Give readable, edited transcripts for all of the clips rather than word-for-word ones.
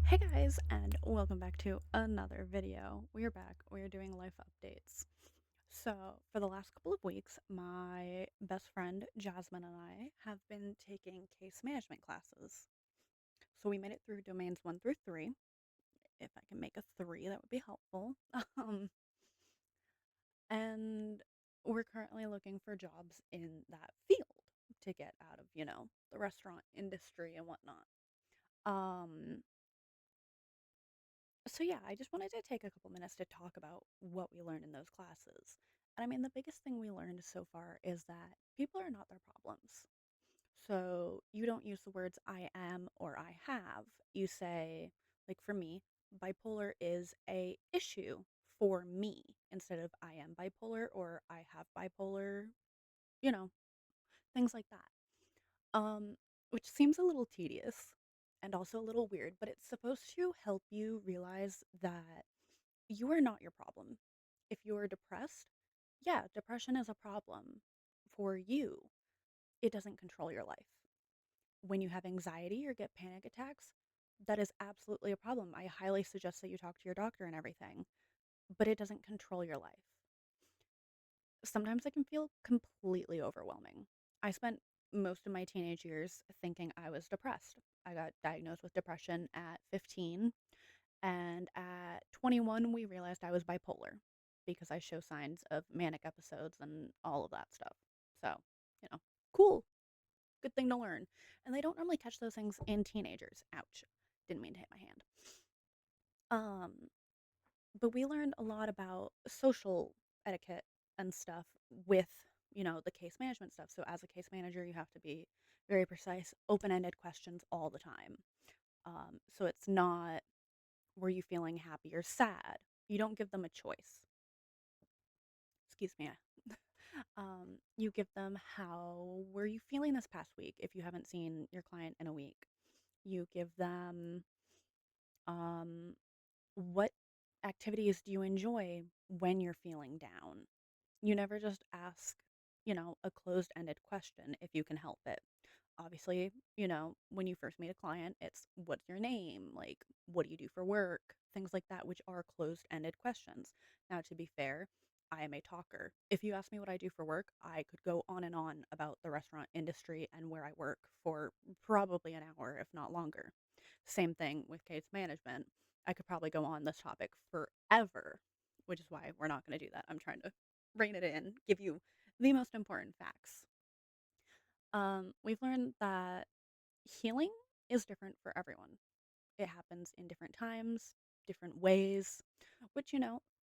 Hey guys, and welcome back to another video. We are back. We are doing life updates. So, for the last couple of weeks, my best friend Jasmine and I have been taking case management classes. So, we made it through domains 1 through 3. If I can make a 3, that would be helpful. Um, and we're currently looking for jobs in that field to get out of, the restaurant industry and whatnot. Um, So yeah, I just wanted to take a couple minutes to talk about what we learned in those classes. And I mean, the biggest thing we learned so far is that people are not their problems. So you don't use the words I am or I have. You say, like for me, bipolar is a issue for me instead of I am bipolar or I have bipolar, you know, things like that. Which seems a little tedious and also a little weird, but it's supposed to help you realize that you are not your problem. If you are depressed, yeah, depression is a problem for you. It doesn't control your life. When you have anxiety or get panic attacks, that is absolutely a problem. I highly suggest that you talk to your doctor and everything, but it doesn't control your life. Sometimes it can feel completely overwhelming. I spent most of my teenage years thinking I was depressed. I got diagnosed with depression at 15. And at 21, we realized I was bipolar because I show signs of manic episodes and all of that stuff. So, you know, cool. Good thing to learn. And they don't normally catch those things in teenagers. Ouch. Didn't mean to hit my hand. Um, but we learned a lot about social etiquette and stuff with, the case management stuff. So as a case manager, you have to be very precise, open-ended questions all the time. So it's not, were you feeling happy or sad? You don't give them a choice. Excuse me. You give them, how were you feeling this past week if you haven't seen your client in a week? You give them, um, what activities do you enjoy when you're feeling down? You never just ask, a closed ended question if you can help it. Obviously, when you first meet a client, it's what's your name? Like, what do you do for work? Things like that, which are closed ended questions. Now, to be fair, I am a talker. If you ask me what I do for work, I could go on and on about the restaurant industry and where I work for probably an hour, if not longer. Same thing with case management. I could probably go on this topic forever, which is why we're not going to do that. I'm trying to rein it in, give you the most important facts. We've learned that healing is different for everyone. It happens in different times, different ways, which,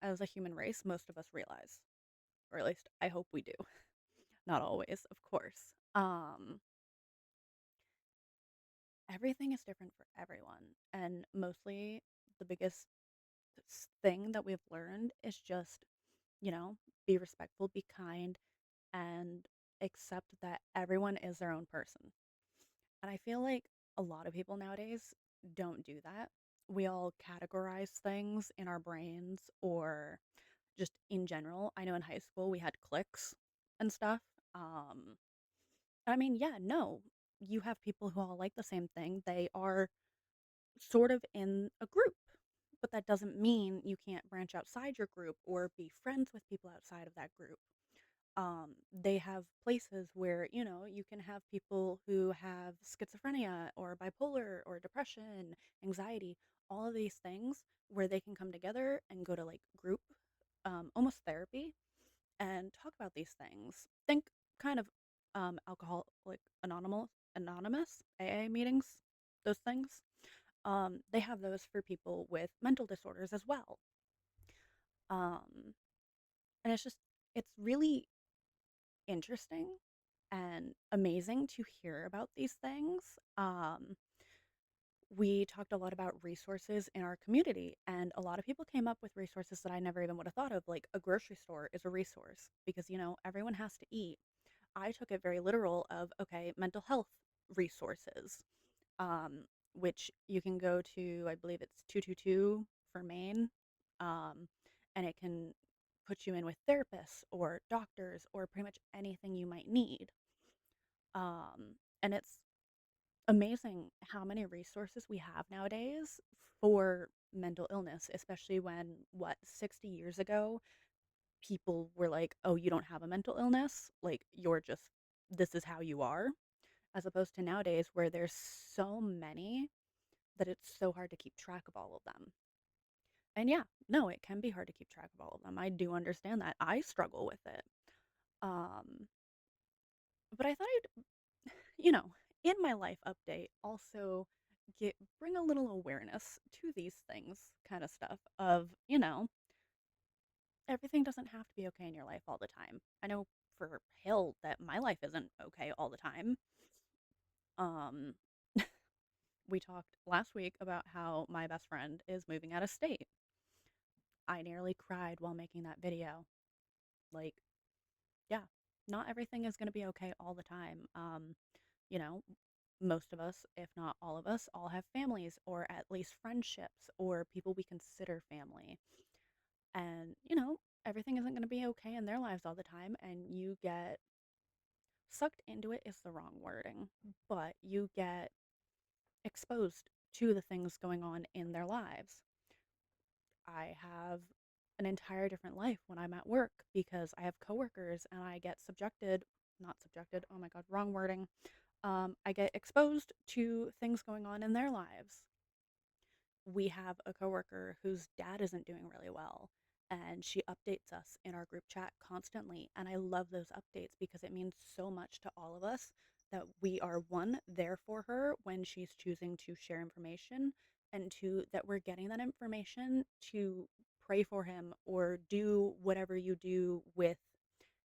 as a human race, most of us realize, or at least I hope we do. Not always, of course. Everything is different for everyone. And mostly the biggest thing that we've learned is just, be respectful, be kind, and accept that everyone is their own person. And I feel like a lot of people nowadays don't do that. We all categorize things in our brains or just in general. I know in high school we had cliques and stuff. Um, I mean, yeah, no, you have people who all like the same thing. They are sort of in a group, but that doesn't mean you can't branch outside your group or be friends with people outside of that group. They have places where, you can have people who have schizophrenia or bipolar or depression, anxiety, all of these things where they can come together and go to like group, almost therapy and talk about these things. Think kind of alcohol like anonymous AA meetings, those things. They have those for people with mental disorders as well. Um, and it's really interesting and amazing to hear about these things. We talked a lot about resources in our community, and a lot of people came up with resources that I never even would have thought of. Like a grocery store is a resource because, everyone has to eat. I took it very literal of, okay, mental health resources, um, which you can go to, I believe it's 222 for Maine, um, and it can put you in with therapists or doctors or pretty much anything you might need. And it's amazing how many resources we have nowadays for mental illness, especially when, what, 60 years ago, people were like, "Oh, you don't have a mental illness. Like, you're just, this is how you are." As opposed to nowadays where there's so many that it's so hard to keep track of all of them. And yeah, no, it can be hard to keep track of all of them. I do understand that. I struggle with it. Um, but I thought I'd, you know, in my life update, also bring a little awareness to these things, kind of stuff of, everything doesn't have to be okay in your life all the time. I know for Hill that my life isn't okay all the time. Um, we talked last week about how my best friend is moving out of state. I nearly cried while making that video. Like, yeah, not everything is going to be okay all the time. You know, most of us, if not all of us, all have families or at least friendships or people we consider family. And, everything isn't going to be okay in their lives all the time. And you get sucked into it, is the wrong wording, but you get exposed to the things going on in their lives. I have an entire different life when I'm at work because I have coworkers and I get subjected, not subjected, oh my God, wrong wording. I get exposed to things going on in their lives. We have a coworker whose dad isn't doing really well, and she updates us in our group chat constantly. And I love those updates because it means so much to all of us that we are one, there for her when she's choosing to share information, and two, that we're getting that information to pray for him or do whatever you do with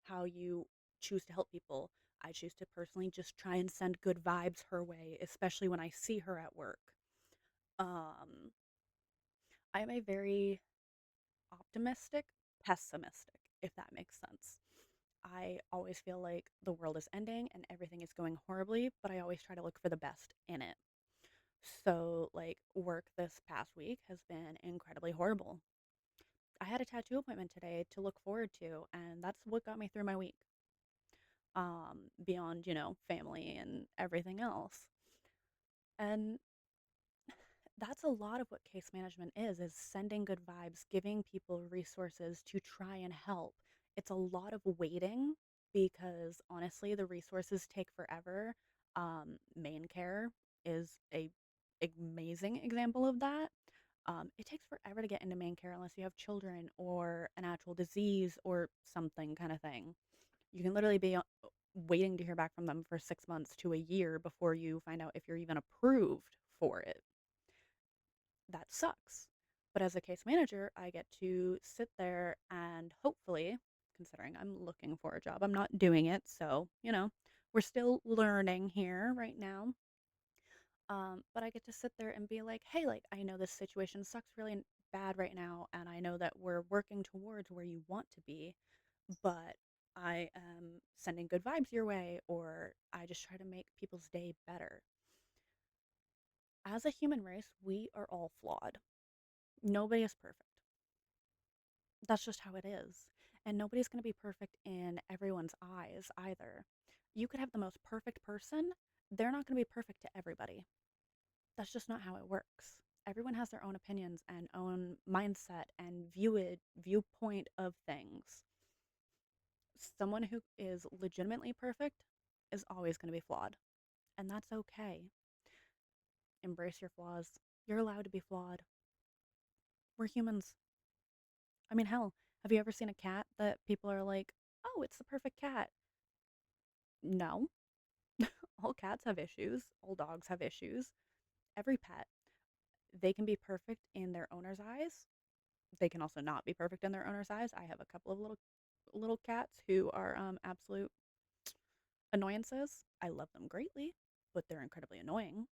how you choose to help people. I choose to personally just try and send good vibes her way, especially when I see her at work. Um, I'm a very optimistic, pessimistic, if that makes sense. I always feel like the world is ending and everything is going horribly, but I always try to look for the best in it. So, like, work this past week has been incredibly horrible. I had a tattoo appointment today to look forward to, and that's what got me through my week. Beyond, family and everything else. And that's a lot of what case management is sending good vibes, giving people resources to try and help. It's a lot of waiting because honestly the resources take forever. Main care is a amazing example of that. It takes forever to get into main care unless you have children or an actual disease or something kind of thing. You can literally be waiting to hear back from them for 6 months to a year before you find out if you're even approved for it. That sucks. But as a case manager, I get to sit there and hopefully, considering I'm looking for a job, I'm not doing it. So, we're still learning here right now. But I get to sit there and be like, hey, like, I know this situation sucks really bad right now. And I know that we're working towards where you want to be, but I am sending good vibes your way, or I just try to make people's day better. As a human race, we are all flawed. Nobody is perfect. That's just how it is. And nobody's going to be perfect in everyone's eyes either. You could have the most perfect person, they're not going to be perfect to everybody. That's just not how it works. Everyone has their own opinions and own mindset and viewpoint of things. Someone who is legitimately perfect is always going to be flawed, and that's okay. Embrace your flaws. You're allowed to be flawed. We're humans. I mean, hell, have you ever seen a cat that people are like, oh, it's the perfect cat? No. All cats have issues. All dogs have issues. Every pet. They can be perfect in their owner's eyes. They can also not be perfect in their owner's eyes. I have a couple of little cats who are absolute annoyances. I love them greatly, but they're incredibly annoying.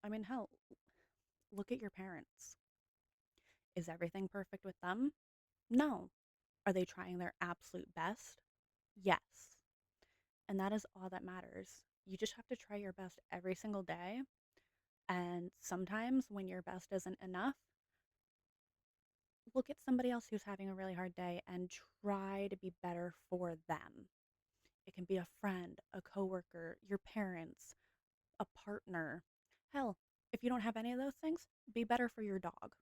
I mean, hell, look at your parents. Is everything perfect with them? No. Are they trying their absolute best? Yes. And that is all that matters. You just have to try your best every single day. And sometimes when your best isn't enough, look at somebody else who's having a really hard day and try to be better for them. It can be a friend, a coworker, your parents, a partner. Hell, if you don't have any of those things, be better for your dog.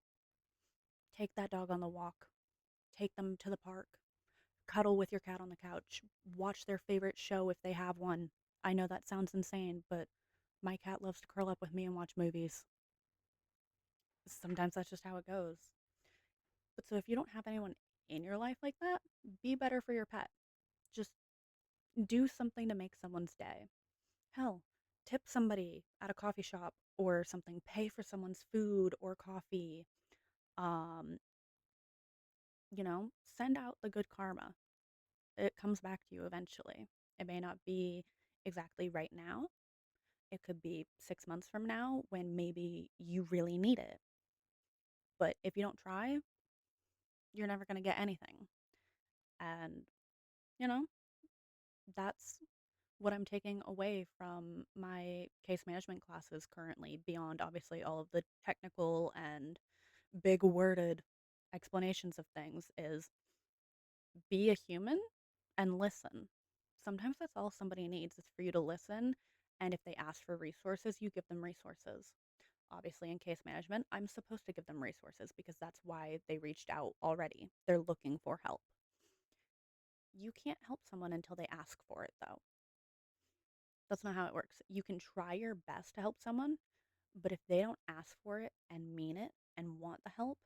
Take that dog on the walk, take them to the park, cuddle with your cat on the couch, watch their favorite show if they have one. I know that sounds insane, but my cat loves to curl up with me and watch movies. Sometimes that's just how it goes. But so if you don't have anyone in your life like that, be better for your pet. Just do something to make someone's day. Hell, tip somebody at a coffee shop or something, pay for someone's food or coffee. Um, send out the good karma. It comes back to you eventually. It may not be exactly right now. It could be 6 months from now when maybe you really need it. But if you don't try, you're never going to get anything. And, you know, that's what I'm taking away from my case management classes currently, beyond obviously all of the technical and big worded explanations of things, is be a human and listen. Sometimes that's all somebody needs is for you to listen. And if they ask for resources, you give them resources. Obviously, in case management, I'm supposed to give them resources because that's why they reached out already. They're looking for help. You can't help someone until they ask for it, though. That's not how it works. You can try your best to help someone, but if they don't ask for it and mean it and want the help,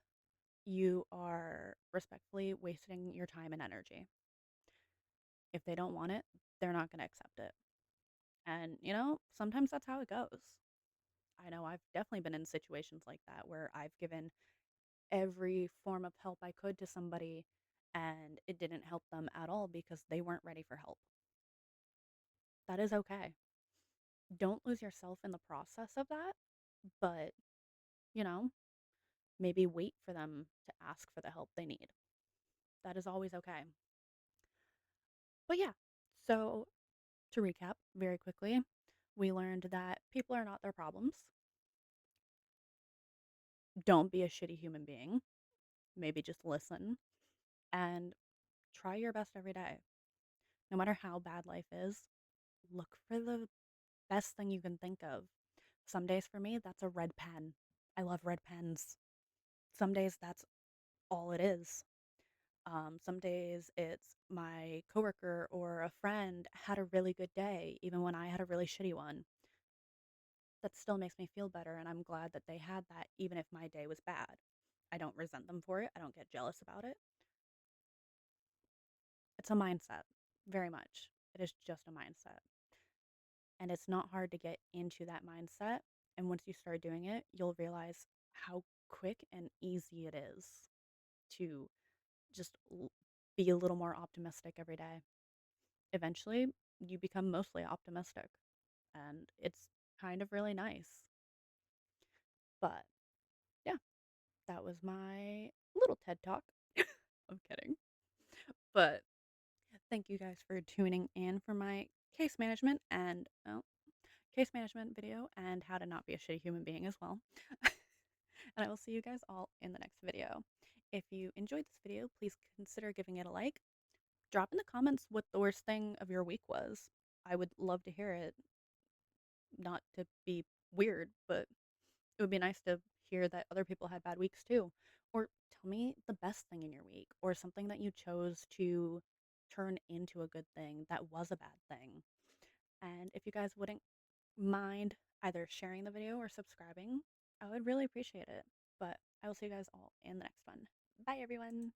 you are respectfully wasting your time and energy. If they don't want it, they're not going to accept it. And, sometimes that's how it goes. I know I've definitely been in situations like that where I've given every form of help I could to somebody and it didn't help them at all because they weren't ready for help. That is okay. Don't lose yourself in the process of that, but, you know, maybe wait for them to ask for the help they need. That is always okay. But yeah, so to recap very quickly, we learned that people are not their problems. Don't be a shitty human being. Maybe just listen and try your best every day. No matter how bad life is, look for the best thing you can think of. Some days for me, that's a red pen. I love red pens. Some days that's all it is. Some days it's my coworker or a friend had a really good day, even when I had a really shitty one. That still makes me feel better, and I'm glad that they had that, even if my day was bad. I don't resent them for it. I don't get jealous about it. It's a mindset, very much. It is just a mindset. And it's not hard to get into that mindset. And once you start doing it, you'll realize how quick and easy it is to just be a little more optimistic every day. Eventually, you become mostly optimistic, and it's kind of really nice. But yeah, that was my little TED talk. I'm kidding. But thank you guys for tuning in for my case management and case management video and how to not be a shitty human being as well. And I will see you guys all in the next video. If you enjoyed this video, please consider giving it a like. Drop in the comments what the worst thing of your week was. I would love to hear it. Not to be weird, but it would be nice to hear that other people had bad weeks too. Or tell me the best thing in your week or something that you chose to turn into a good thing that was a bad thing. And if you guys wouldn't mind either sharing the video or subscribing, I would really appreciate it. But I will see you guys all in the next one. Bye, everyone.